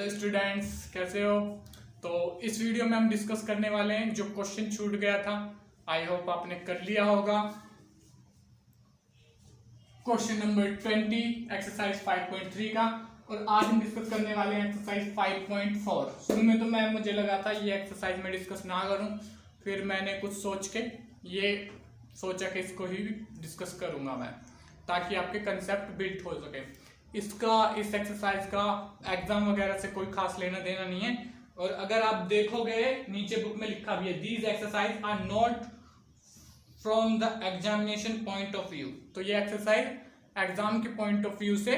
Hello students, कैसे हो। तो इस वीडियो में हम डिस्कस करने वाले हैं जो क्वेश्चन छूट गया था। आई होप आपने कर लिया होगा। क्वेश्चन नंबर 20 एक्सरसाइज 5.3 का। और आज हम डिस्कस करने वाले हैं एक्सरसाइज 5.4। शुरू में तो मुझे लगा था ये एक्सरसाइज में डिस्कस ना करूं, फिर मैंने कुछ सोच के ये सोचा कि इसको ही डिस्कस करूंगा मैं, ताकि आपके कंसेप्ट बिल्ड हो सके। इस एक्सरसाइज का एग्जाम वगैरह से कोई खास लेना देना नहीं है। और अगर आप देखोगे नीचे बुक में लिखा भी है, these exercise are not from the examination point of view. तो ये एक्सरसाइज एग्जाम के पॉइंट ऑफ व्यू से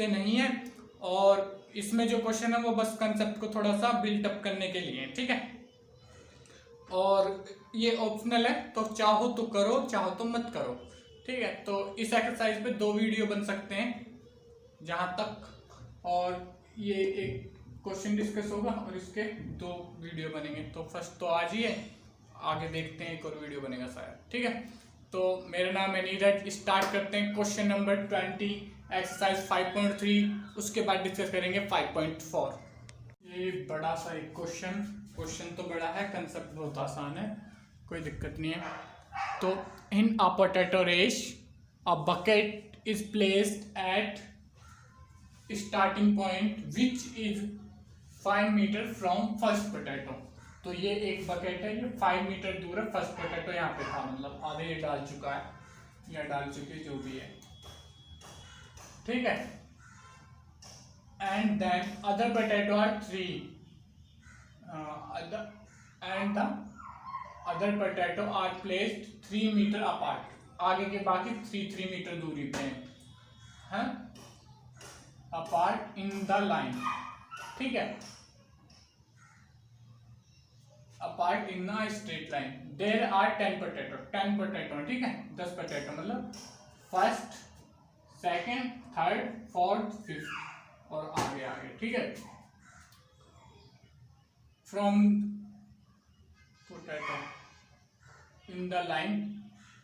नहीं है, और इसमें जो क्वेश्चन है वो बस कंसेप्ट को थोड़ा सा बिल्डअप करने के लिए, ठीक है। और ये ऑप्शनल है, तो चाहो तो करो, चाहो तो मत करो, ठीक है। तो इस एक्सरसाइज पे 2 वीडियो बन सकते हैं जहां तक, और ये एक क्वेश्चन डिस्कस होगा और इसके 2 वीडियो बनेंगे। तो फर्स्ट तो आज ही है, आगे देखते हैं एक और वीडियो बनेगा शायद, ठीक है। तो मेरा नाम है नीरज। स्टार्ट करते हैं क्वेश्चन नंबर 20 एक्सरसाइज 5.3। उसके बाद डिस्कस करेंगे 5.4। ये बड़ा सा एक क्वेश्चन तो बड़ा है, कंसेप्ट बहुत आसान है, कोई दिक्कत नहीं है। तो in a potato race, a bucket is placed at starting point which is 5 meter from first potato। तो ये एक बकेट है, ये 5 मीटर दूर है। फर्स्ट पोटैटो यहाँ पे था, मतलब आधे ये डाल चुका है या डाल चुकी जो भी है, ठीक है। And then other potato are 3 and the other potato are placed 3 metre apart. आगे के बाकी 3 मीटर दूरी पे हैं, अपार्ट इन द लाइन, ठीक है, apart in the straight line. There are 10 potato, ठीक है, 10 पोटैटो, मतलब first, second, third, fourth, fifth और आगे, ठीक है। From potato in the line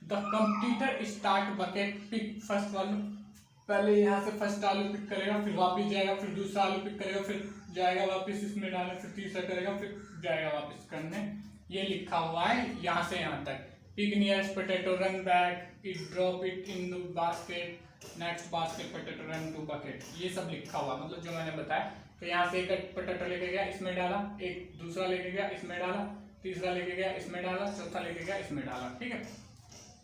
the competitor start bucket pick first आलू। पहले यहाँ से फर्स्ट आलू पिक करेगा, फिर वापस जाएगा, फिर दूसरा आलू पिक करेगा, फिर जाएगा वापस इसमें डालने, फिर तीसरा करेगा, फिर जाएगा वापस करने। ये लिखा हुआ है यहाँ से यहाँ तक। Pick nearest potato, run back it, drop it in basket, next basket potato, run to bucket. ये सब लिखा हुआ, मतलब जो मैंने बताया कि यहाँ से एक पोटैटो लेके गया, इसमें डाला, एक दूसरा लेके गया, इसमें डाला, तीसरा लेके गया, इसमें डाला, चौथा लेके गया, इसमें डाला, ठीक है।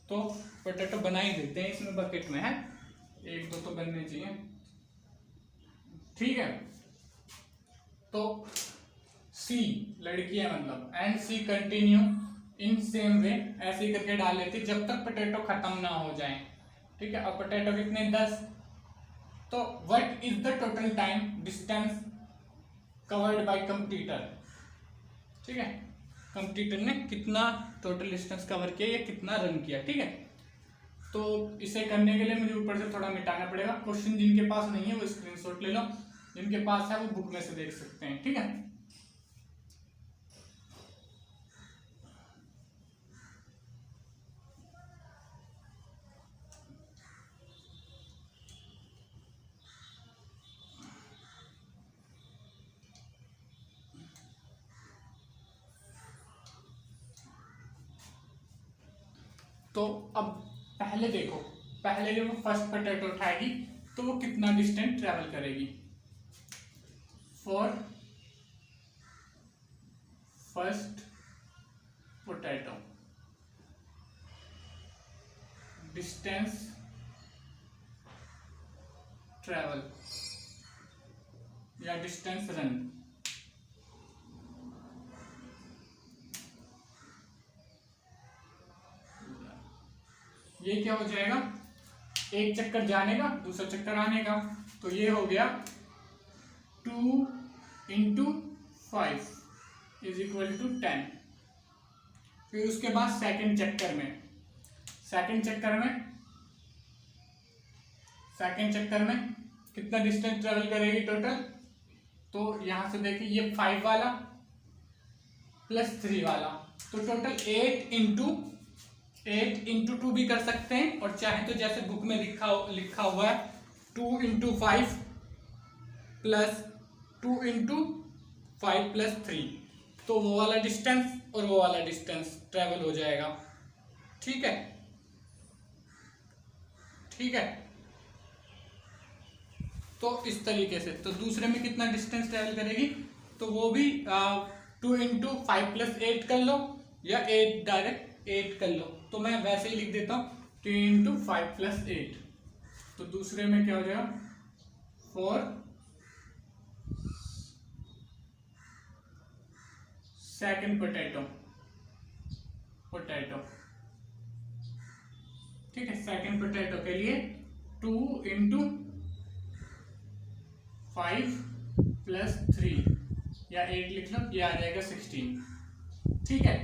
तो पोटैटो बना ही देते हैं इसमें, बकेट में है, 1-2 तो बनने चाहिए, ठीक है। तो सी लड़की है मतलब, and she continue in same way, ऐसे ही करके डाल लेती जब तक पोटैटो खत्म ना हो जाए, ठीक है। और पोटैटो कितने, 10। तो what is the total time distance covered by computer, ठीक है। कंप्यूटर ने कितना टोटल डिस्टेंस कवर किया या कितना रन किया, ठीक है। तो इसे करने के लिए मुझे ऊपर से थोड़ा मिटाना पड़ेगा। क्वेश्चन जिनके पास नहीं है वो स्क्रीनशॉट ले लो, जिनके पास है वो बुक में से देख सकते हैं, ठीक है। तो अब पहले देखो, पहले जब वो फर्स्ट पोटैटो उठाएगी तो वो कितना डिस्टेंस ट्रेवल करेगी। For first potato distance travel या डिस्टेंस रन, ये क्या हो जाएगा, एक चक्कर जाने का, दूसरा चक्कर आने का। तो ये हो गया 2 × 5 = 10। फिर उसके बाद सेकंड चक्कर में कितना डिस्टेंस ट्रेवल करेगी टोटल। तो यहां से देखिए, ये 5 वाला प्लस 3 वाला, तो टोटल 8 × 2 भी कर सकते हैं, और चाहे तो जैसे बुक में लिखा हुआ है 2 × 5 प्लस 2 इंटू 5 प्लस 3, तो वो वाला डिस्टेंस और वो वाला डिस्टेंस ट्रेवल हो जाएगा। ठीक है, ठीक है। तो इस तरीके से तो दूसरे में कितना डिस्टेंस ट्रेवल करेगी, तो वो भी 2 इंटू 5 प्लस 8 कर लो या 8 डायरेक्ट 8 कर लो। तो मैं वैसे ही लिख देता हूँ 2 इंटू 5 प्लस 8। तो दूसरे में क्या हो जाएगा 4 सेकंड पोटैटो, ठीक है। सेकंड पोटैटो के लिए 2 इंटू 5 प्लस 3 या 8 लिख लो, ये आ जाएगा 16। ठीक है,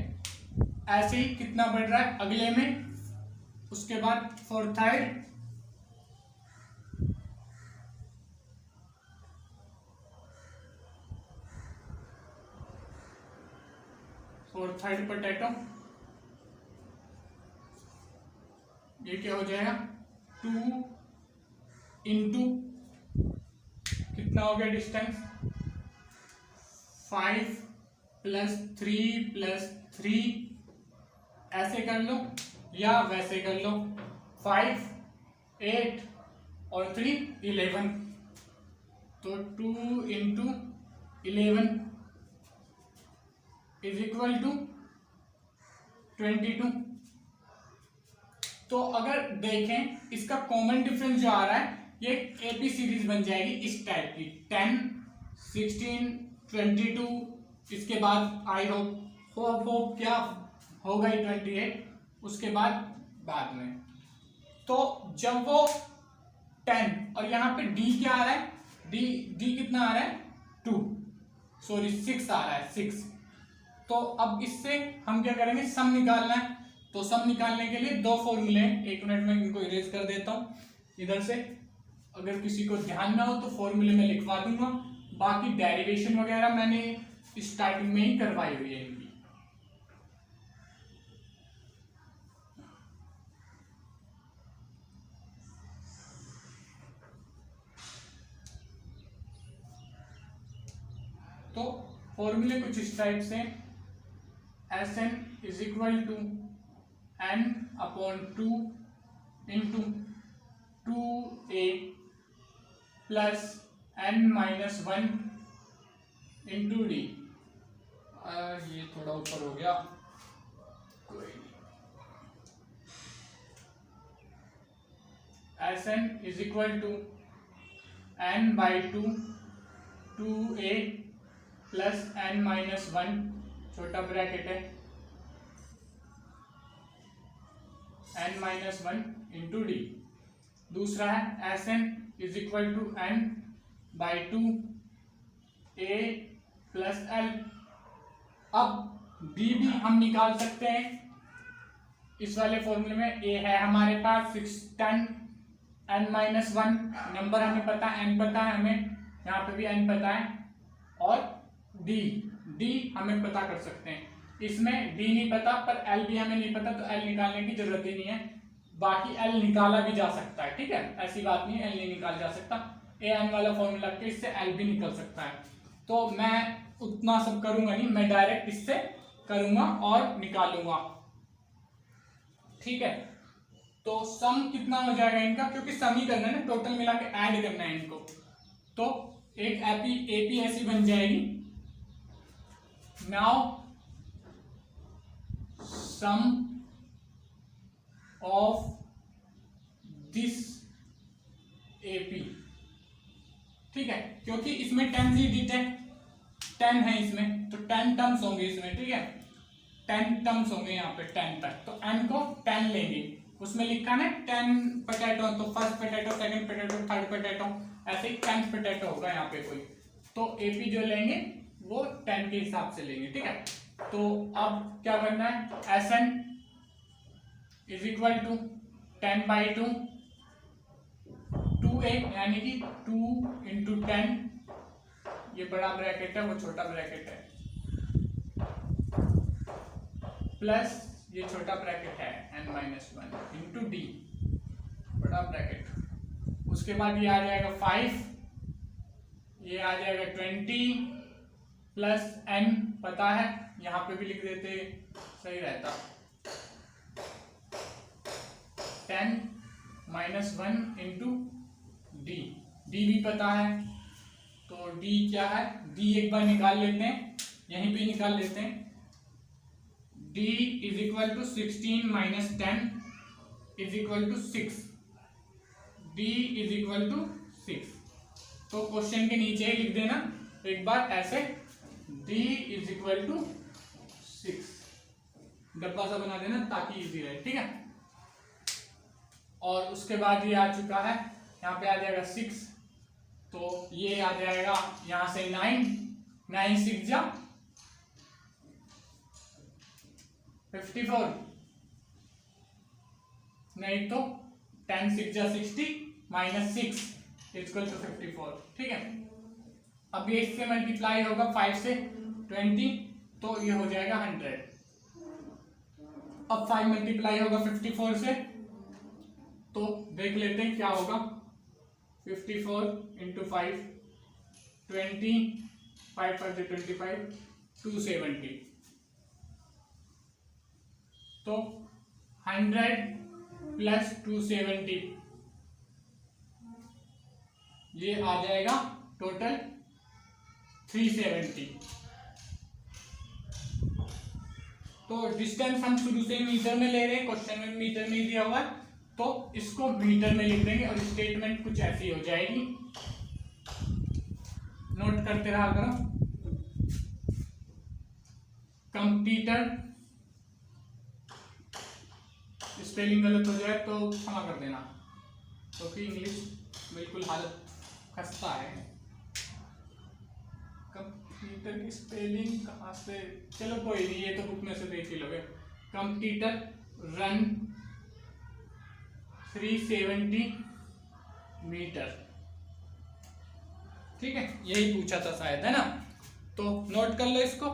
ऐसे ही कितना बढ़ रहा है अगले में, उसके बाद फॉर थर्ड पोटैटो, ये क्या हो जाएगा 2 इंटू कितना हो गया डिस्टेंस 5 प्लस 3 प्लस 3, ऐसे कर लो या वैसे कर लो। 5 8 और 3 11, तो 2 इंटू 11 इज इक्वल टू 22। तो अगर देखें इसका कॉमन डिफरेंस जो आ रहा है, ये एपी सीरीज बन जाएगी इस टाइप की 10 16 22, इसके बाद आई होप क्या होगा 28, उसके बाद में। तो जब वो 10 और यहाँ पे डी क्या आ रहा है, डी कितना आ रहा है 6 आ रहा है 6। तो अब इससे हम क्या करेंगे, सम निकालना है। तो सम निकालने के लिए दो फॉर्मूले हैं, 1 मिनट में इनको इरेज कर देता हूँ इधर से। अगर किसी को ध्यान ना हो तो फॉर्मूले में लिखवा दूंगा, बाकी डेरिवेशन वगैरह मैंने स्टार्टिंग में ही करवाई हुई है इनकी। तो फॉर्मूले कुछ इस टाइप से, Sn is equal to n upon 2 into 2a plus n minus 1 into D. ये थोड़ा ऊपर हो गया, कोई नहीं। Sn is equal to n by 2 2a plus n minus 1, छोटा ब्रैकेट है, n माइनस 1 इंटू डी। दूसरा है Sn is equal to n by 2 a plus l। अब b भी हम निकाल सकते हैं इस वाले फॉर्मूले में। a है हमारे पास 6 10 n माइनस 1, नंबर हमें पता है, n पता है हमें, यहाँ पे भी n पता है, और d हमें पता कर सकते हैं। इसमें d नहीं पता पर l भी हमें नहीं पता, तो l निकालने की जरूरत ही नहीं है। बाकी l निकाला भी जा सकता है, ठीक है, ऐसी बात नहीं है l नहीं निकाला जा सकता। an वाला फॉर्मूला के इससे l भी निकल सकता है। तो मैं उतना सब करूंगा नहीं, मैं डायरेक्ट इससे करूंगा और निकालूंगा, ठीक है। तो सम कितना हो जाएगा इनका, क्योंकि सम ही करना है ना, टोटल मिला के ऐड करना है इनको। तो एक एपी ऐसी बन जाएगी, now sum of this AP, ठीक है, क्योंकि इसमें 10 डिजिट है, 10 है इसमें, तो 10 टर्म्स होंगे इसमें, ठीक है, 10 टर्म्स होंगे यहाँ पे 10 तक। तो n को 10 लेंगे, उसमें लिखा है 10 पोटैटो, तो first potato, second potato, third potato, ऐसे ही 10 पोटैटो होगा यहाँ पे कोई। तो एपी जो लेंगे वो 10 के हिसाब से लेंगे, ठीक है। तो अब क्या करना है, Sn is equal to 10 by 2 2a, यानी कि 2 इंटू 10, ये बड़ा ब्रैकेट है वो छोटा ब्रैकेट है, प्लस ये छोटा ब्रैकेट है n माइनस 1 इंटू डी, बड़ा ब्रैकेट। उसके बाद ये आ जाएगा 5, ये आ जाएगा 20 प्लस n, पता है, यहाँ पे भी लिख देते सही रहता। 10 माइनस 1 इंटू डी, डी भी पता है, तो डी क्या है, डी एक बार निकाल लेते हैं, यहीं पे निकाल लेते हैं। D is equal to 16 minus 10 is equal to 6, D is equal to 6। तो क्वेश्चन के नीचे ही लिख देना एक बार ऐसे, d इज इक्वल टू 6, डब्बा सा बना देना ताकि इजी रहे, ठीक है। और उसके बाद ये आ चुका है, यहाँ पे आ जाएगा 6, तो ये आ जाएगा यहाँ से 9, 9 6 जा 54, नहीं तो 10 6 जा 60 माइनस 6 इक्वल टू 54, ठीक है। अब ये इससे मल्टीप्लाई होगा 5 से 20, तो ये हो जाएगा 100। अब 5 मल्टीप्लाई होगा 54 से, तो देख लेते हैं क्या होगा। 54 इंटू 5, 20, 5 5 से 25, 270, तो 100 प्लस 270, ये आ जाएगा टोटल 370। तो डिस्टेंस हम शुरू से मीटर में ले रहे हैं, क्वेश्चन में मीटर में दिया हुआ है, तो इसको मीटर में लिख देंगे और स्टेटमेंट कुछ ऐसी हो जाएगी, नोट करते रहा करो। कंप्यूटर, स्पेलिंग गलत हो जाए तो क्षमा कर देना, क्योंकि इंग्लिश बिल्कुल हालत खस्ता है। कंप्यूटर की स्पेलिंग कहाँ से, चलो कोई नहीं, ये तो बुक में से देख ही लोगे। कंप्यूटर रन 370 मीटर, ठीक है, यही पूछा था शायद, है ना, तो नोट कर लो इसको।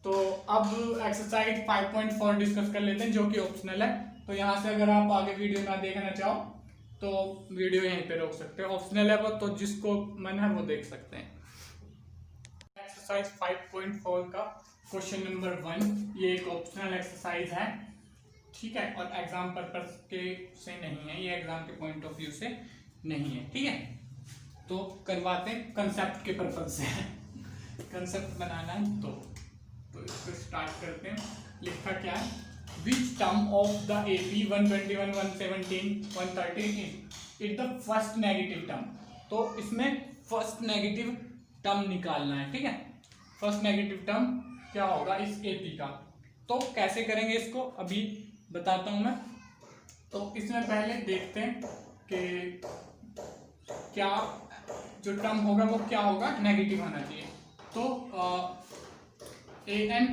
तो अब एक्सरसाइज 5.4 डिस्कस कर लेते हैं, जो कि ऑप्शनल है। तो यहाँ से अगर आप आगे वीडियो ना देखना चाहो तो वीडियो यहीं पे रोक सकते हो, ऑप्शनल है वो, तो जिसको मन है वो देख सकते हैं। एक्सरसाइज 5.4 का क्वेश्चन नंबर 1, ये एक ऑप्शनल एक्सरसाइज है, ठीक है, और एग्जाम पर्पस के से नहीं है, ये एग्जाम के पॉइंट ऑफ व्यू से नहीं है, ठीक है। तो करवाते हैं, कंसेप्ट के पर्पज से कंसेप्ट बनाना है, तो इसको स्टार्ट करते हैं। लिखा क्या है, which term of the AP 121 117 113 is the first negative term. तो इसमें फर्स्ट नेगेटिव टर्म निकालना है, ठीक है। फर्स्ट नेगेटिव टर्म क्या होगा इस AP का, तो कैसे करेंगे इसको अभी बताता हूं मैं। तो इसमें पहले देखते हैं कि क्या जो टर्म होगा वो क्या होगा, नेगेटिव होना चाहिए। तो AN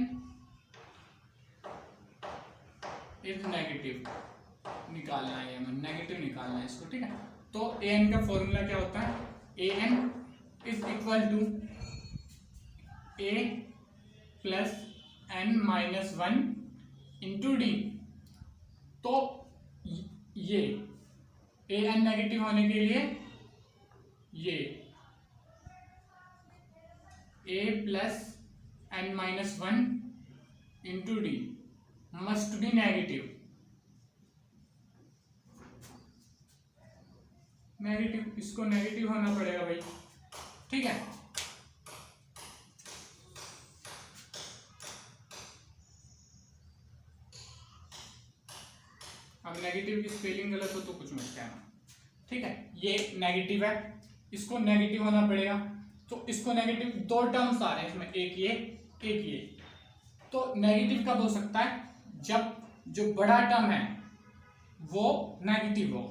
इज नेगेटिव निकालना है, हमें नेगेटिव निकालना है इसको, ठीक है। तो AN का फॉर्मूला क्या होता है, AN is equal to A plus N minus 1 into D। तो ये AN नेगेटिव होने के लिए ये A plus N minus 1 into D must be negative, negative, इसको नेगेटिव होना पड़ेगा भाई, ठीक है। अब नेगेटिव की स्पेलिंग गलत हो तो कुछ मत कहना, ठीक है। ये नेगेटिव है, इसको नेगेटिव होना पड़ेगा, तो इसको नेगेटिव, दो टर्म्स आ रहे हैं इसमें, एक ये एक ये। तो नेगेटिव कब हो सकता है, जब जो बड़ा टर्म है वो नेगेटिव हो,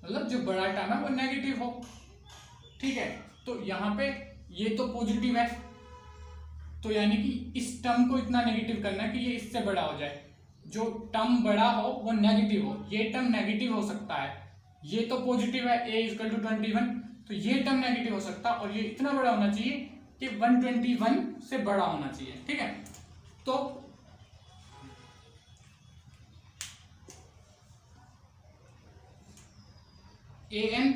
मतलब जो बड़ा टर्म है वो नेगेटिव हो, ठीक है। तो यहाँ पे ये तो पॉजिटिव है, तो यानी कि इस टर्म को इतना नेगेटिव करना है कि ये इससे बड़ा हो जाए, जो टर्म बड़ा हो वो नेगेटिव हो। ये टर्म नेगेटिव हो सकता है, ये तो पॉजिटिव है a इक्वल टू 21, तो ये टर्म नेगेटिव हो सकता है, और ये इतना बड़ा होना चाहिए कि 121 से बड़ा होना चाहिए, ठीक है। तो AN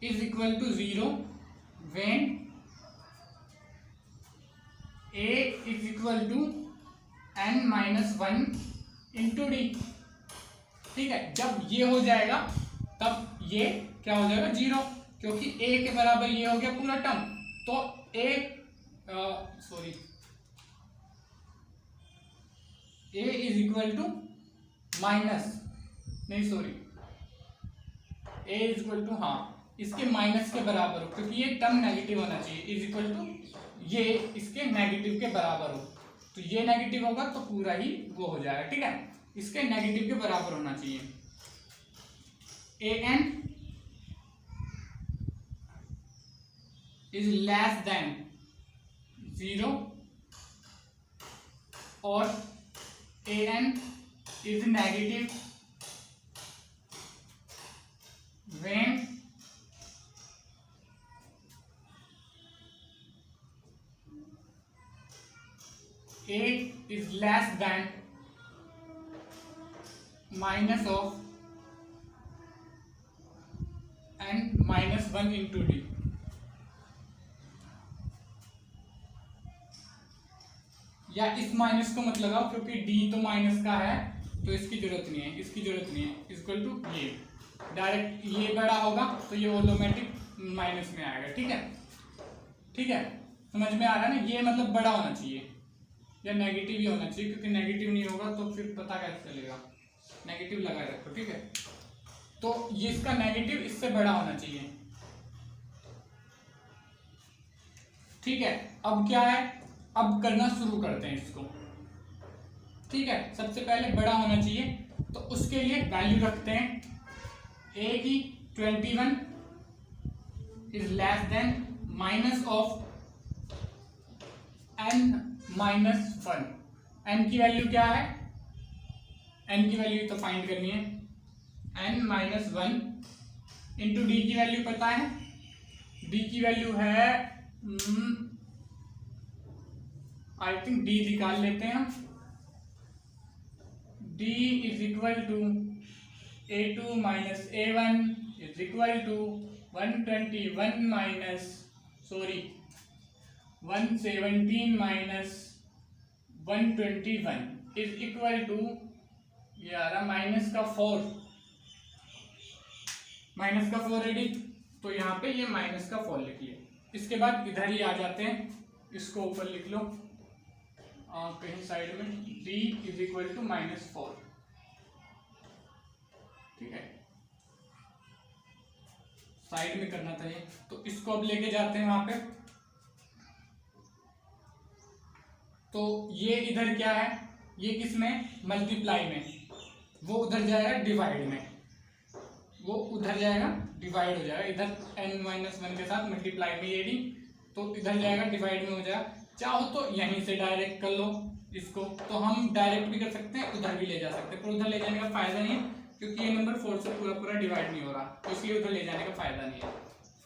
is equal to 0 when a is equal to n-1 into D. ठीक है, जब ये हो जाएगा तब ये क्या हो जाएगा 0, क्योंकि a के बराबर ये हो गया पूरा टर्म। तो a is equal to a is equal to इसके माइनस के बराबर हो, क्योंकि ये टर्म नेगेटिव होना चाहिए। इज इक्वल टू ये इसके नेगेटिव के बराबर हो, तो ये नेगेटिव होगा तो पूरा ही वो हो जाएगा। ठीक है, इसके नेगेटिव के बराबर होना चाहिए। an इज लेस देन 0 और an is negative when a is less than minus of n-1 into d। या इस माइनस को मत लगाओ, क्योंकि d तो माइनस का है तो इसकी जरूरत नहीं है, इक्वल टू ये डायरेक्ट ये बड़ा होगा तो ये ऑटोमेटिक माइनस में आएगा। ठीक है, समझ में आ रहा है ना? ये मतलब बड़ा होना चाहिए या नेगेटिव ही होना चाहिए, क्योंकि नेगेटिव नहीं होगा तो फिर पता कैसे चलेगा। नेगेटिव लगाए रखो। ठीक है, तो ये इसका नेगेटिव इससे बड़ा होना चाहिए। ठीक है, अब क्या है, अब करना शुरू करते हैं इसको। ठीक है, सबसे पहले बड़ा होना चाहिए, तो उसके लिए वैल्यू रखते हैं a की 21 is less than minus of n-1। n की वैल्यू क्या है, n की वैल्यू तो फाइंड करनी है, n-1 इंटू डी की वैल्यू पता है, डी की वैल्यू है आई थिंक डी निकाल लेते हैं हम। d is equal to a2 minus a1 is equal to 121 minus 117 minus 121 is equal to ये आ रहा माइनस का 4 रेडी। तो यहाँ पे ये माइनस का 4 लिखिए। इसके बाद इधर ही आ जाते हैं, इसको ऊपर लिख लो कहीं साइड में, d इज इक्वल टू -4। ठीक है, साइड में करना था ये, तो इसको अब लेके जाते हैं वहां पे। तो ये इधर क्या है, ये किस में, मल्टीप्लाई में, वो उधर जाएगा डिवाइड में, वो उधर जाएगा डिवाइड हो जाएगा, इधर n-1 के साथ मल्टीप्लाई में ये डी, तो इधर जाएगा डिवाइड में हो जाएगा। चाहो तो यहीं से डायरेक्ट कर लो इसको, तो हम डायरेक्ट भी कर सकते हैं, उधर भी ले जा सकते हैं, पर उधर ले जाने का फायदा नहीं है, क्योंकि ये नंबर 4 से पूरा डिवाइड नहीं हो रहा, तो इसलिए उधर ले जाने का फायदा नहीं है।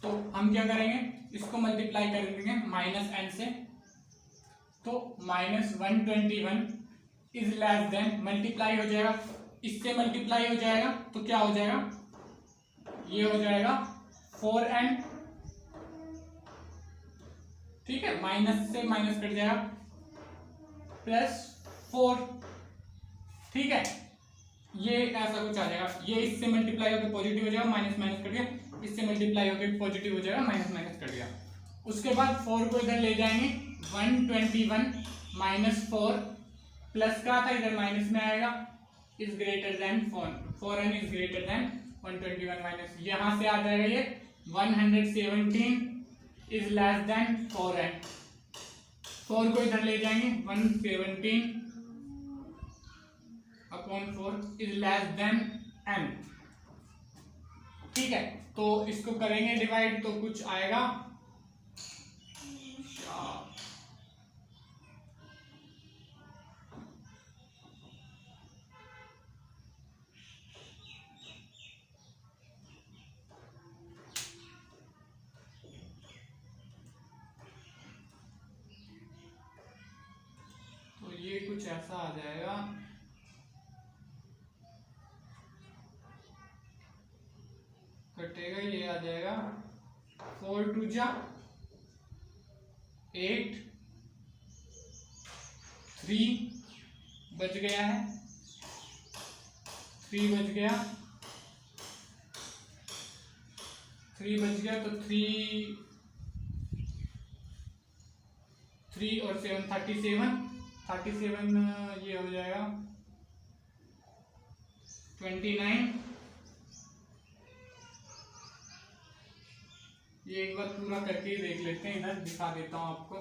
तो हम क्या करेंगे, इसको मल्टीप्लाई कर देंगे -n से, तो -121 इज लेस देन, मल्टीप्लाई हो जाएगा, इससे मल्टीप्लाई हो जाएगा, तो क्या हो जाएगा, ये हो जाएगा 4n। ठीक है, माइनस से माइनस कट जाएगा, +4। ठीक है, ये ऐसा कुछ आ जाएगा, ये इससे मल्टीप्लाई होकर पॉजिटिव हो जाएगा, माइनस कट गया, इससे मल्टीप्लाई होकर पॉजिटिव हो जाएगा, माइनस कट गया। उसके बाद 4 को इधर ले जाएंगे, 121 -4 प्लस का था, इधर माइनस में आएगा, is greater than 4n is greater than 121 minus, यहां से आ जाएगा ये 117 इज लेस देन 4n। 4 को इधर ले जाएंगे, 117/4 इज लेस देन n। ठीक है, तो इसको करेंगे डिवाइड, तो कुछ आएगा ये कुछ ऐसा आ जाएगा, कटेगा, ये आ जाएगा टू जा 8, 3 बच गया है, 3 बच गया, 3 बच गया, तो 3 और 7 37 ये हो जाएगा 29। ये एक बार पूरा करके ही देख लेते हैं, इधर दिखा देता हूं आपको।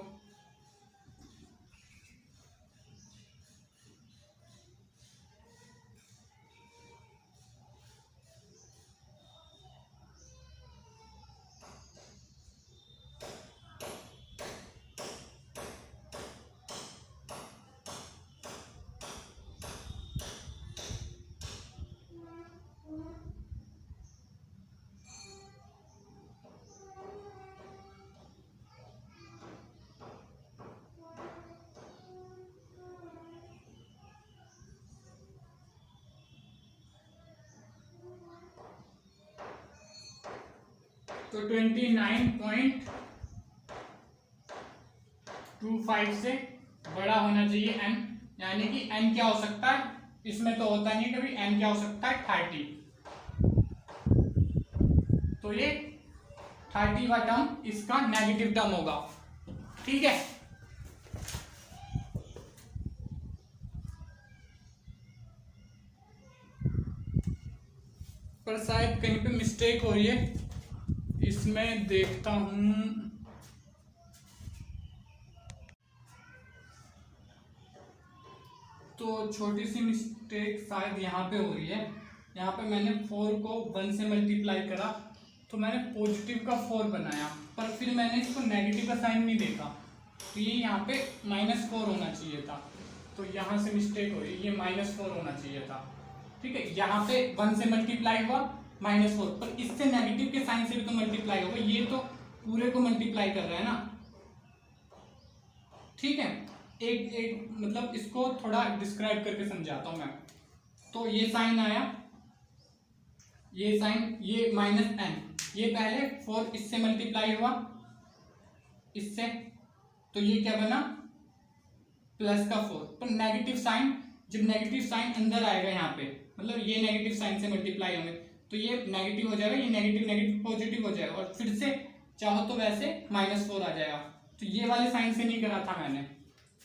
तो 29.25 से बड़ा होना चाहिए n, यानी कि n क्या हो सकता है, इसमें तो होता नहीं कभी, n क्या हो सकता है 30। तो ये 30वां टर्म इसका नेगेटिव टर्म होगा, ठीक है। पर शायद कहीं पे मिस्टेक हो रही है, इसमें देखता हूं। तो छोटी सी मिस्टेक शायद यहाँ पे हो रही है। यहाँ पे मैंने 4 को 1 से मल्टीप्लाई करा, तो मैंने पॉजिटिव का 4 बनाया, पर फिर मैंने इसको नेगेटिव का साइन नहीं देखा, तो ये यहाँ पे -4 होना चाहिए था। तो यहाँ से मिस्टेक हो रही है, ये -4 होना चाहिए था, ठीक है। यहाँ पे 1 से मल्टीप्लाई हुआ -4, पर इससे नेगेटिव के साइन से भी तो मल्टीप्लाई होगा, ये तो पूरे को मल्टीप्लाई कर रहा है ना, ठीक है। एक मतलब इसको थोड़ा डिस्क्राइब करके समझाता हूं मैं। तो ये साइन आया, ये साइन, ये -n, ये पहले 4 इससे मल्टीप्लाई हुआ इससे, तो ये क्या बना प्लस का 4, पर नेगेटिव साइन, जब नेगेटिव साइन अंदर आएगा यहाँ पे, मतलब ये नेगेटिव साइन से मल्टीप्लाई होंगे, तो ये नेगेटिव हो जाएगा, ये नेगेटिव नेगेटिव पॉजिटिव हो जाएगा, और फिर से चाहो तो वैसे -4 आ जाएगा। तो ये वाले साइन से नहीं करा था मैंने,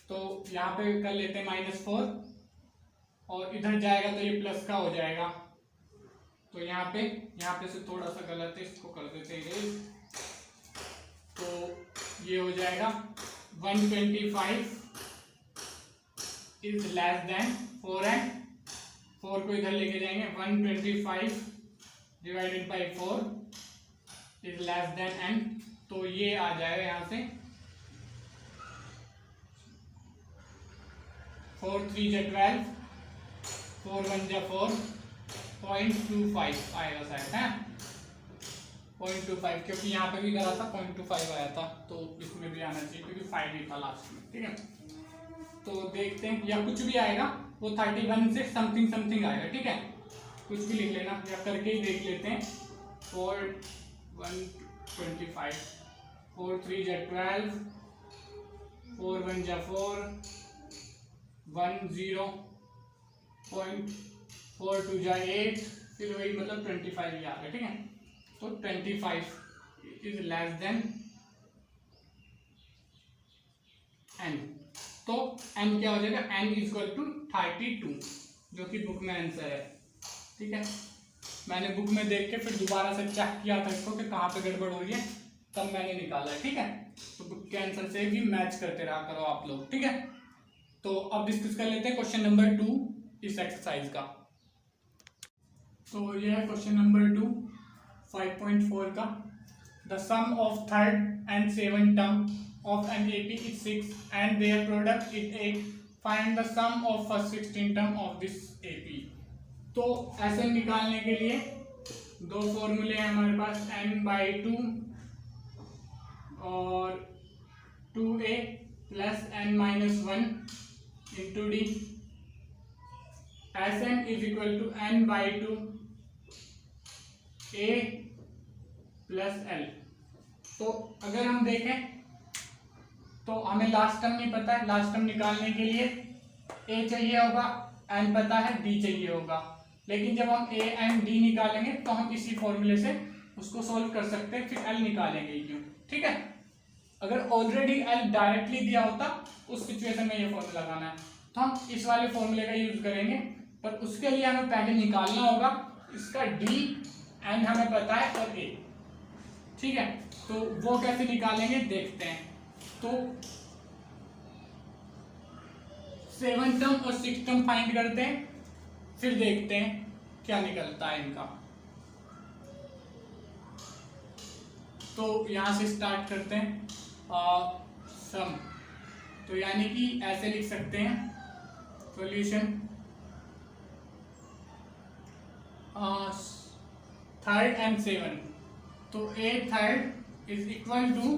तो यहाँ पे कर लेते हैं -4, और इधर जाएगा तो ये प्लस का हो जाएगा। तो यहाँ पे से थोड़ा सा गलत है, इसको कर देते हैं, तो ये हो जाएगा 125 इज लेस देन 4n, 4 को इधर लेके जाएंगे, 125 divided by 4 is less than n, तो ये आ जाएगा यहाँ से 4 3 जा 12, 4 1 जा 4, 0.25 आएगा शायद, है 0.25, क्योंकि यहाँ पे भी करा था 0.25 आया था, तो इसमें भी आना चाहिए क्योंकि 5 ही था लास्ट में, ठीक है। तो देखते हैं, या कुछ भी आएगा वो 31 से समथिंग समथिंग आएगा, ठीक है, कुछ भी लिख लेना, या करके ही देख लेते हैं। 4 1 25, 4 3 जा 12, 4 1 जा 4, 1 0, 4 2 जा 8, फिर वही मतलब 25 ही आ गया, ठीक है। तो 25 इज लेस देन n, तो n क्या हो जाएगा, n इक्वल टू 32, जो कि बुक में आंसर है, ठीक है। मैंने बुक में देख के फिर दोबारा से चेक किया था इसको कि कहाँ पे गड़बड़ हो रही है, तब मैंने निकाला है, ठीक है। तो बुक के आंसर से भी मैच करते रहा करो आप लोग, ठीक है। तो अब डिस्कस कर लेते हैं क्वेश्चन नंबर 2 इस एक्सरसाइज का। तो यह है क्वेश्चन नंबर 2 5.4 का। The sum of third and 7 term of an AP is 6 and their product is 8. Find the sum of first 16 term of this AP. तो ऐसे निकालने के लिए दो फॉर्मूले हैं हमारे पास, n/2 और 2a plus n-1 into D. Sn is equal to n/2 a plus l, तो अगर हम देखें तो हमें लास्ट टर्म नहीं पता है, लास्ट टर्म निकालने के लिए a चाहिए होगा, n पता है, d चाहिए होगा। लेकिन जब हम a एंड d निकालेंगे तो हम इसी फॉर्मूले से उसको सॉल्व कर सकते हैं, फिर l निकालेंगे क्यों, ठीक है। अगर ऑलरेडी l डायरेक्टली दिया होता उस सिचुएशन में ये फॉर्मूला लगाना है तो हम इस वाले फॉर्मूले का यूज करेंगे, पर उसके लिए हमें पहले निकालना होगा इसका d, n हमें पता है और a, ठीक है। तो वो कैसे निकालेंगे देखते हैं। तो 7 टर्म और 6 टर्म फाइंड करते हैं, फिर देखते हैं क्या निकलता है इनका। तो यहां से स्टार्ट करते हैं सम। तो यानी कि ऐसे लिख सकते हैं सॉल्यूशन थर्ड एंड 7। तो a third is equal to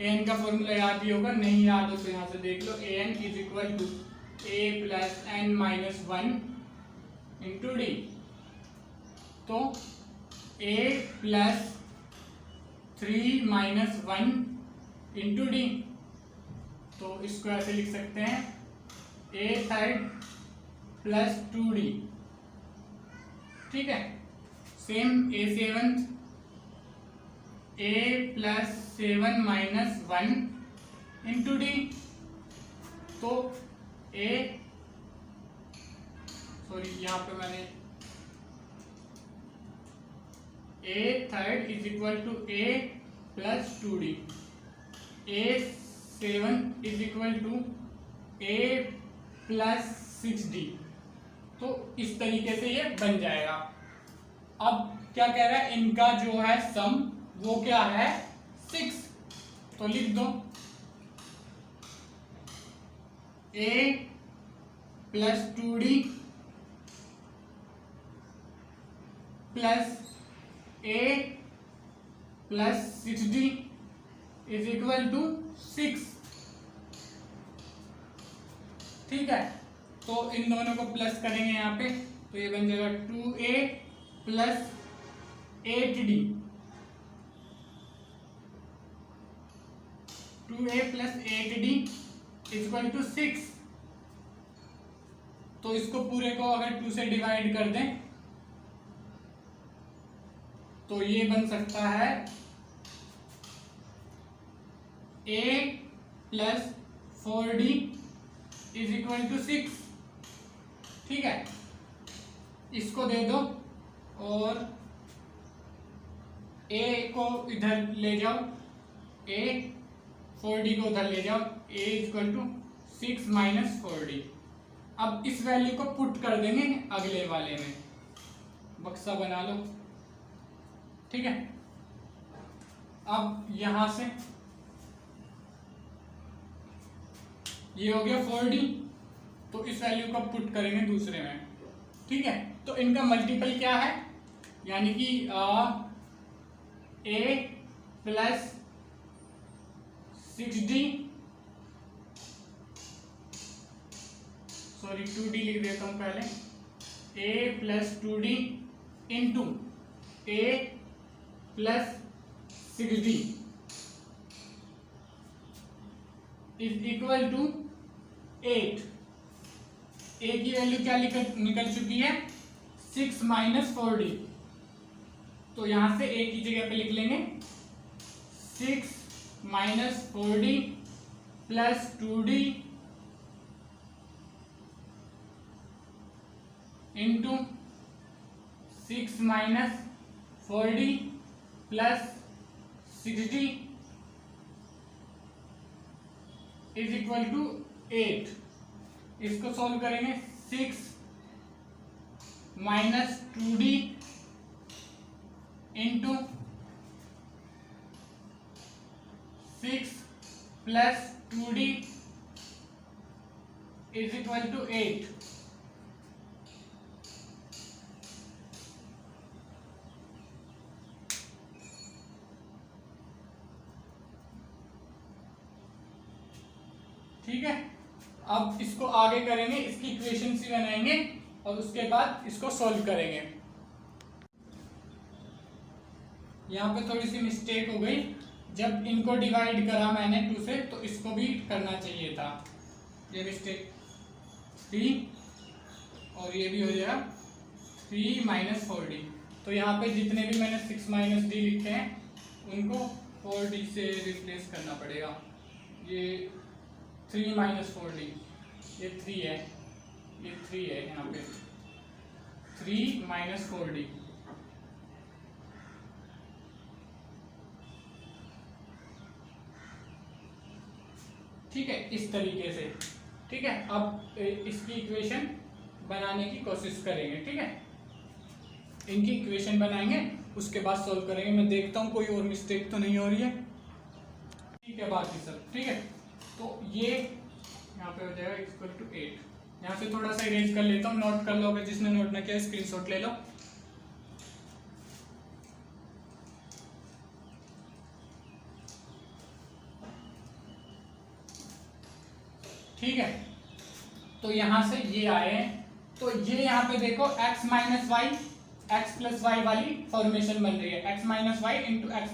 an का फॉर्मूला याद ही होगा, नहीं याद हो तो यहाँ से देख लो, an is equal to a plus n minus 1 into D. तो a plus 3 minus 1 into D. तो इसको ऐसे लिख सकते हैं a थर्ड प्लस 2d, ठीक है। Same a seven, a plus 7 minus 1 into D. तो a सॉरी यहाँ पे मैंने a third is equal to a plus 2d, a 7 is equal to a plus 6d। तो इस तरीके से ये बन जाएगा। अब क्या कह रहा है, इनका जो है सम वो क्या है 6। तो लिख दो a plus 2d plus a plus 6d is equal to 6, ठीक है। तो इन दोनों को प्लस करेंगे यहाँ पे, तो ये बन जाएगा 2a plus 8d, 2a plus 8d equal to 6। तो इसको पूरे को अगर 2 से डिवाइड कर दें तो ये बन सकता है a plus 4d is equal to 6, ठीक है। इसको दे दो और a को इधर ले जाओ, a 4d को उधर ले जाओ, a equal to 6 minus 4d। अब इस वैल्यू को पुट कर देंगे अगले वाले में, बक्सा बना लो, ठीक है। अब यहां से ये हो गया 4d, तो इस वैल्यू को पुट करेंगे दूसरे में, ठीक है। तो इनका मल्टीपल क्या है, यानी कि a plus 6d, sorry 2d लिख देता हूं पहले, a plus 2d into a plus 6d is equal to 8। a की वैल्यू क्या निकल चुकी है 6 माइनस 4d। तो यहां से a की जगह पे लिख लेंगे 6 minus 4d plus 2d into 6 minus 4d plus 6d is equal to 8। इसको सॉल्व करेंगे 6 minus 2d into 6 plus 2d is equal to 8। ठीक है। अब इसको आगे करेंगे, इसकी इक्वेशन सी बनाएंगे और उसके बाद इसको सॉल्व करेंगे। यहाँ पे थोड़ी सी मिस्टेक हो गई, जब इनको डिवाइड करा मैंने 2 से तो इसको भी करना चाहिए था, ये मिस्टेक 3 और ये भी हो जाएगा 3 माइनस 4d। तो यहाँ पे जितने भी मैंने 6 माइनस डी लिखे हैं उनको 4d से रिप्लेस करना पड़ेगा। ये 3 माइनस 4d, ये 3 है, ये 3 है, यहाँ पे 3 माइनस 4d। ठीक है, इस तरीके से। ठीक है, अब इसकी इक्वेशन बनाने की कोशिश करेंगे। ठीक है, इनकी इक्वेशन बनाएंगे, उसके बाद सॉल्व करेंगे। मैं देखता हूँ कोई और मिस्टेक तो नहीं हो रही है। ठीक है, बाकी सब ठीक है। तो ये यहाँ पे हो जाएगा इक्वल टू 8। यहाँ से थोड़ा सा इरेज कर लेता हूँ, नोट कर लो, जिसने नोट ना किया स्क्रीनशॉट ले लो। ठीक है, तो यहां से ये आए हैं, तो ये यहाँ पे देखो x minus y x plus y वाली फॉर्मेशन बन रही है, x minus y into x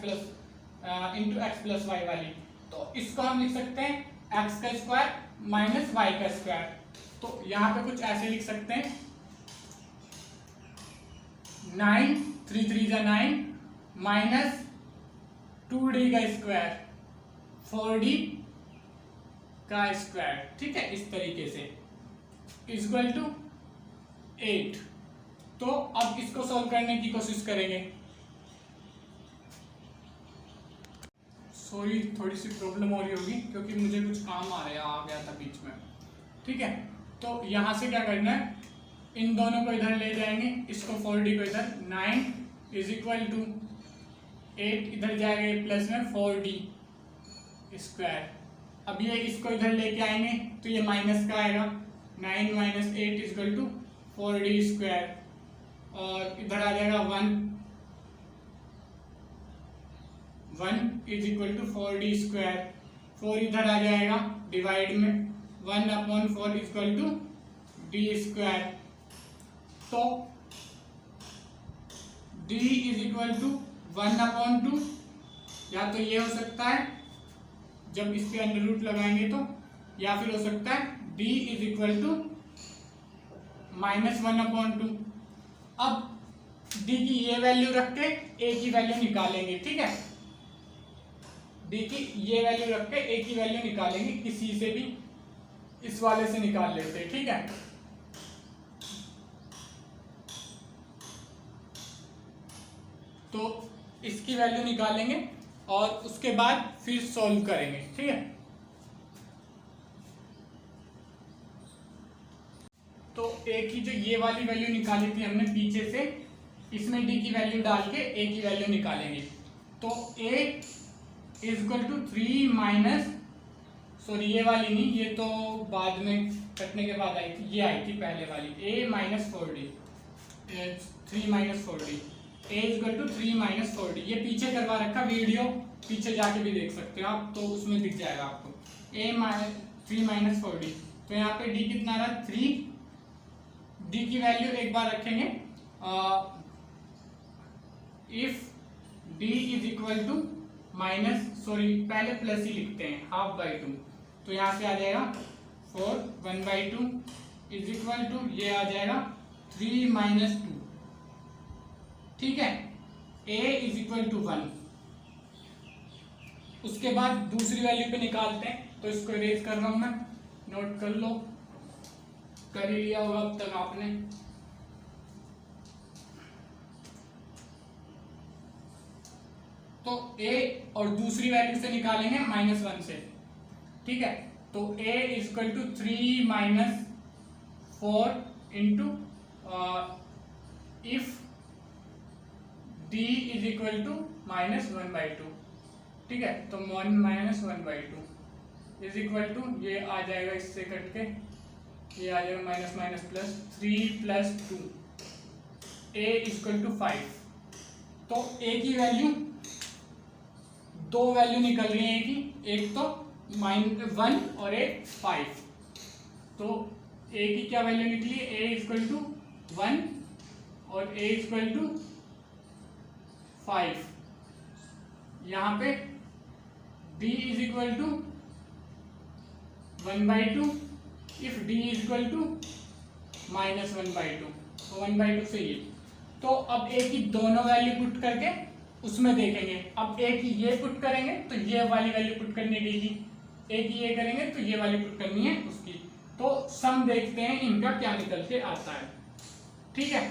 plus y वाली। तो इसको हम लिख सकते हैं x का स्क्वायर माइनस वाई का स्क्वायर। तो यहाँ पे कुछ ऐसे लिख सकते हैं 9 3 3 जा 9 माइनस 2d का स्क्वायर 4d का स्क्वायर। ठीक है, इस तरीके से इक्वल टू 8। तो अब इसको सॉल्व करने की कोशिश करेंगे। सॉरी, थोड़ी सी प्रॉब्लम हो रही होगी क्योंकि मुझे कुछ काम आ गया था बीच में। ठीक है, तो यहां से क्या करना है, इन दोनों को इधर ले जाएंगे, इसको 4d को इधर, 9 इज इक्वल टू 8 इधर जाएगा प्लस में 4d स्क्वायर। अब ये इसको इधर लेके आएंगे तो ये माइनस का आएगा, 9 minus 8 equal to 4d square, और इधर आ जाएगा 1 is equal to 4d square. 4 इधर आ जाएगा डिवाइड में, 1/4 इक्वल टू d स्क्वायर। तो d इज इक्वल टू 1/2, या तो ये हो सकता है जब इस पे अंडर रूट लगाएंगे तो, या फिर हो सकता है d इज इक्वल टू -1/2। अब d की ये वैल्यू रख के a की वैल्यू निकालेंगे। ठीक है, d की ये वैल्यू रख के a की वैल्यू निकालेंगे, किसी से भी इस वाले से निकाल लेते हैं। ठीक है, तो इसकी वैल्यू निकालेंगे और उसके बाद फिर सॉल्व करेंगे। ठीक है, तो a की जो ये वाली वैल्यू निकाली थी हमने पीछे से, इसमें d की वैल्यू डाल के a की वैल्यू निकालेंगे। तो a is equal to 3 minus, sorry ये वाली नहीं, ये तो बाद में कटने के बाद आई थी, ये आई थी पहले वाली, a minus 4d, 3 minus 4d, a is equal to 3 minus 4d। ये पीछे करवा रखा, वीडियो पीछे जाके भी देख सकते हो आप, तो उसमें दिख जाएगा आपको a 3 माइनस 4d। तो यहाँ पे d कितना रहा, 3। d की वैल्यू एक बार रखेंगे, if d is equal to minus, sorry पहले प्लस ही लिखते हैं, 12/2। तो यहाँ से आ जाएगा 4 1/2 इज इक्वल टू, ये आ जाएगा 3 माइनस 2। ठीक है, a इज इक्वल टू 1। उसके बाद दूसरी वैल्यू पे निकालते हैं, तो इसको इरेज कर रहा हूं मैं, नोट कर लो, कर ही लिया होगा अब तक आपने। तो a और दूसरी वैल्यू से निकालेंगे -1 से। ठीक है, तो a is equal to 3 minus 4 into if d is equal to -1/2। ठीक है, तो 1 माइनस 1/2 इज इक्वल टू, ये आ जाएगा इससे कट के, ये आ जाएगा minus minus plus 3 plus 2, a equal to 5। तो a की वैल्यू, दो वैल्यू निकल रही है कि एक तो -1 और एक 5। तो a की क्या वैल्यू निकली, a इक्वल टू 1 और a इक्वल टू 5। यहाँ पे d is equal to 1/2 if d is equal to -1/2, तो 1/2 से ये। तो अब a की दोनों वैल्यू पुट करके उसमें देखेंगे। अब a की ये पुट करेंगे तो ये वाली वैल्यू पुट करनी है d की, a की ये करेंगे तो ये वाली पुट करनी है उसकी। तो सम देखते हैं इनका क्या निकल के आता है। ठीक है,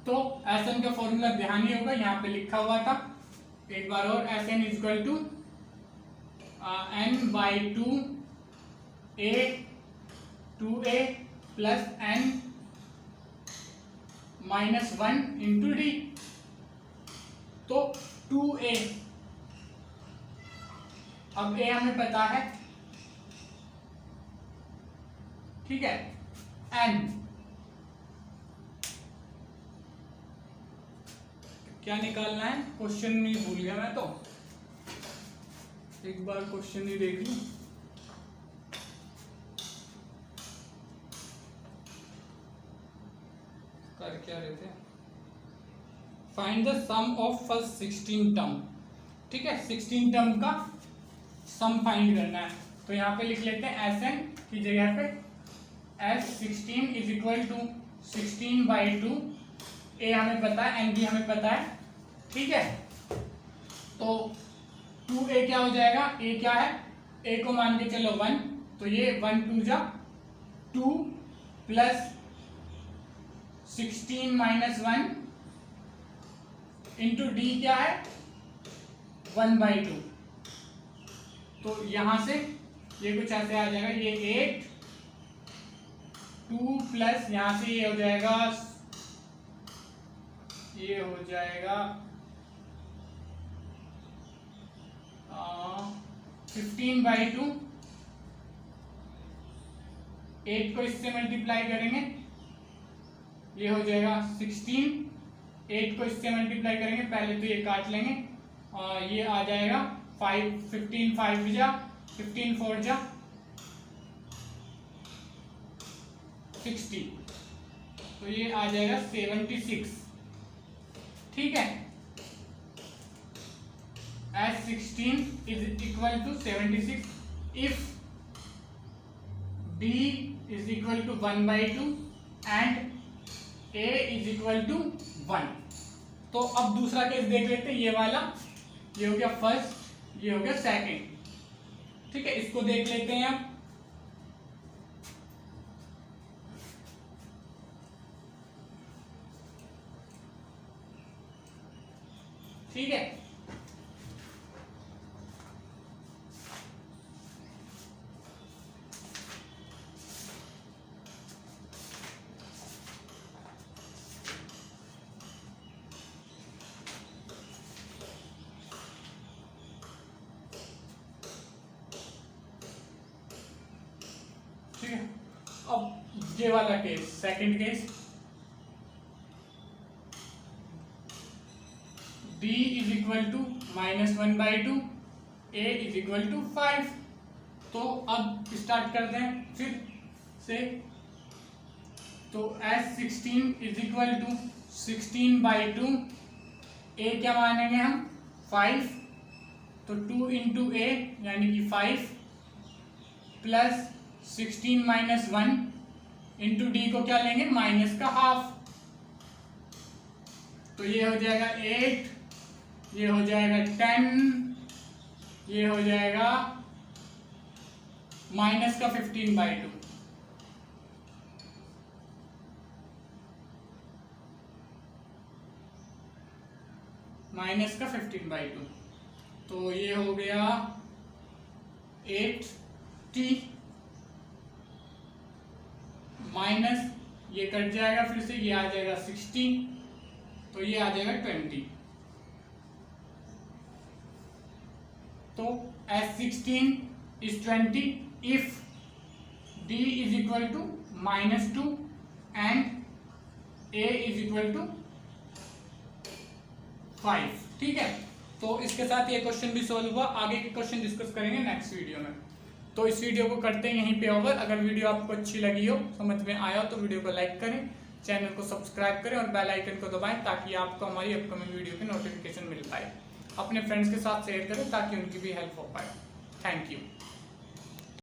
तो Sn का फॉर्मूला ध्यान ही होगा, यहाँ पे लिखा हुआ था एक बार और। Sn is equal to n/2 a 2a plus n -1 into D. तो 2a, अब a हमें पता है, ठीक है। n क्या निकालना है, क्वेश्चन नहीं भूल गया मैं, तो एक बार क्वेश्चन ही देख लूं। कर क्या रहे थे, find the sum of first 16 term. ठीक है, 16 टर्म का सम फाइंड करना है। तो यहाँ पे लिख लेते हैं Sn की जगह पे S16 is equal to 16/2, a हमें पता है, n भी हमें पता है। ठीक है, तो 2a क्या हो जाएगा, a क्या है, a को मान के चलो 1, तो ये 1 2 जा 2 प्लस 16 -1 इंटू डी क्या है 1/2। तो यहां से ये कुछ ऐसे आ जाएगा, ये 8 2 प्लस यहां से ये हो जाएगा, ये हो जाएगा 15/2। 8 को इससे मल्टीप्लाई करेंगे, ये हो जाएगा 16। 8 को इससे मल्टीप्लाई करेंगे, पहले तो ये काट लेंगे, ये आ जाएगा 5 15 5 जा 15 4 जा 60, तो ये आ जाएगा 76। ठीक है, S16 is equal to 76 if D is equal to 1/2 and A is equal to 1। तो अब दूसरा केस देख लेते हैं, ये वाला, ये हो गया फर्स्ट, ये हो गया सेकंड। ठीक है, इसको देख लेते हैं अब। ठीक है, ठीक है, अब ये वाला case, second case, D is equal to -1/2, A is equal to 5। तो अब स्टार्ट करते हैं फिर से। तो S16 is equal to 16/2, A क्या मानेंगे हम 5, तो 2 इंटू A यानी कि 5 प्लस 16 -1 इंटू D को क्या लेंगे, माइनस का हाफ, तो ये हो जाएगा 8, ये हो जाएगा 10, ये हो जाएगा माइनस का 15/2। माइनस का 15/2, तो ये हो गया 8t माइनस ये कट जाएगा, फिर से ये आ जाएगा 16, तो ये आ जाएगा 20। तो S16 is 20 if D is equal to -2 and A is equal to 5। ठीक है, तो इसके साथ ये क्वेश्चन भी सॉल्व हुआ। आगे के क्वेश्चन डिस्कस करेंगे नेक्स्ट वीडियो में। तो इस वीडियो को करते हैं यहीं पे ओवर। अगर वीडियो आपको अच्छी लगी हो, समझ में आया हो, तो वीडियो को लाइक करें, चैनल को सब्सक्राइब करें और बेल आइकन को दबाएं ताकि आपको हमारी अपकमिंग वीडियो की नोटिफिकेशन मिल पाए। अपने फ्रेंड्स के साथ शेयर करें ताकि उनकी भी हेल्प हो पाए। Thank you.